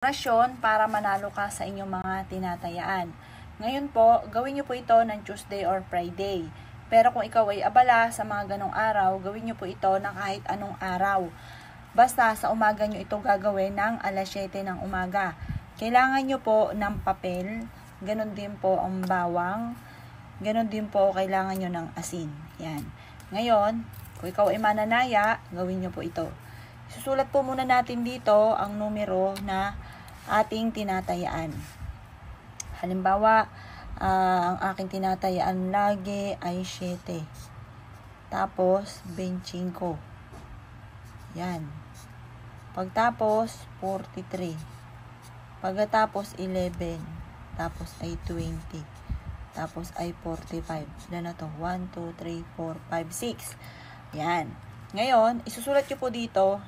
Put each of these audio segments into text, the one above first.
Orasyon para manalo ka sa inyong mga tinatayaan. Ngayon po, gawin nyo po ito ng Tuesday or Friday. Pero kung ikaw ay abala sa mga ganong araw, gawin nyo po ito ng kahit anong araw. Basta sa umaga nyo ito gagawin ng alas 7 ng umaga. Kailangan nyo po ng papel, ganon din po ang bawang, ganon din po kailangan nyo ng asin. Yan. Ngayon, kung ikaw ay mananaya, gawin nyo po ito. Susulat po muna natin dito ang numero na ating tinatayaan. Halimbawa, ang aking tinatayaan lagi ay 7. Tapos, 25. Yan. Pagtapos, 43. Pagkatapos, 11. Tapos ay 20. Tapos ay 45. Ilan na to? 1, 2, 3, 4, 5, 6. Yan. Ngayon, isusulat nyo po dito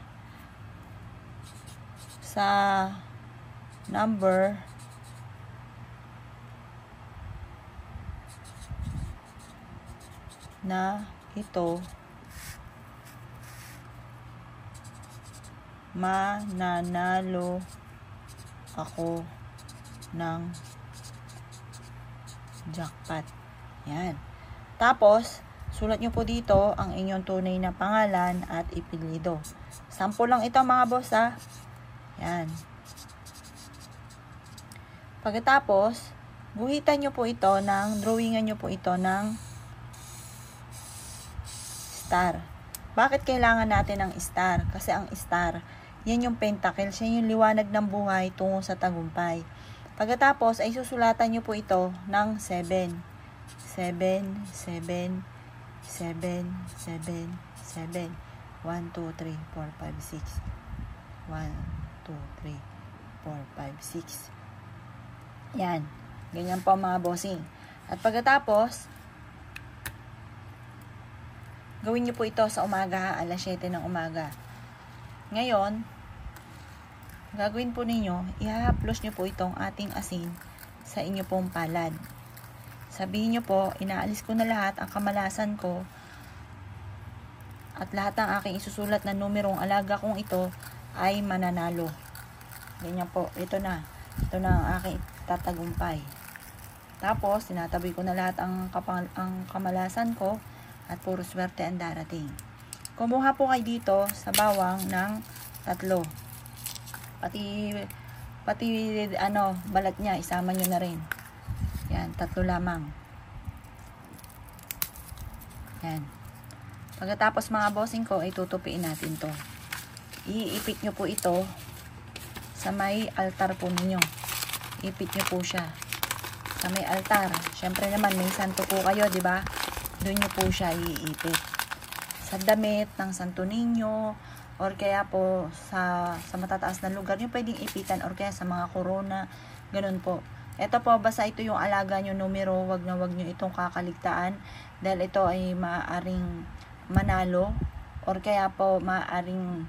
sa number na ito mananalo ako ng jackpot. Yan. Tapos, sulat nyo po dito ang inyong tunay na pangalan at apelyido. Sample lang ito mga boss ha. Yan. Pagkatapos, guhitan nyo po ito drawingan nyo po ito ng star. Bakit kailangan natin ng star? Kasi ang star, yan yung pentacles, yan yung liwanag ng buhay tungo sa tagumpay. Pagkatapos, ay susulatan nyo po ito ng 7. 7, 7, 7, 7, 7. 1, 2, 3, 4, 5, 6. 1, 2, 3, 4, 5, 6. Yan. Ganyan po mga bossing. At pagkatapos, gawin nyo po ito sa umaga, alas 7 ng umaga. Ngayon, gagawin po ninyo, i-haplos nyo po itong ating asin sa inyo pong palad. Sabihin nyo po, inaalis ko na lahat ang kamalasan ko at lahat ng aking isusulat na numerong alaga kong ito ay mananalo. Ganyan po. Ito na. Ito na ang aking tatagumpay. Tapos, tinatabi ko na lahat ang kamalasan ko at puro swerte ang darating. Kumuha po kayo dito sa bawang ng 3. Pati balat niya, isama nyo na rin. Yan, 3 lamang. Yan. Pagkatapos mga bossing ko, ay tutupiin natin to. Iipit nyo po ito sa may altar po ninyo. Ipit nyo po siya sa may altar. Syempre naman may santo po kayo, di ba? Doon nyo po siya iipit. Sa damit ng santo ninyo or kaya po sa matataas na lugar nyo pwedeng ipitan or kaya sa mga corona, ganun po. Ito po, basta ito yung alaga nyo numero, wag na wag nyo itong kakaligtaan dahil ito ay maaaring manalo or kaya po maaaring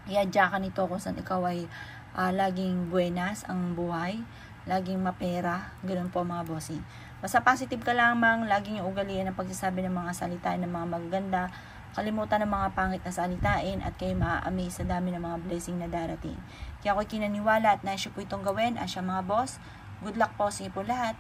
iadyakan ito kung saan ikaw ay laging buenas ang buhay, laging mapera, ganoon po mga bossing. Basta positive ka lamang, laging yung ugalian ng pagsasabi ng mga salitain ng mga magaganda, kalimutan ng mga pangit na salitain at kayo maa-amaze sa dami ng mga blessing na darating. Kaya ako'y kinaniwala at naisyo po itong gawin. Asya mga boss, good luck po sa inyo po lahat.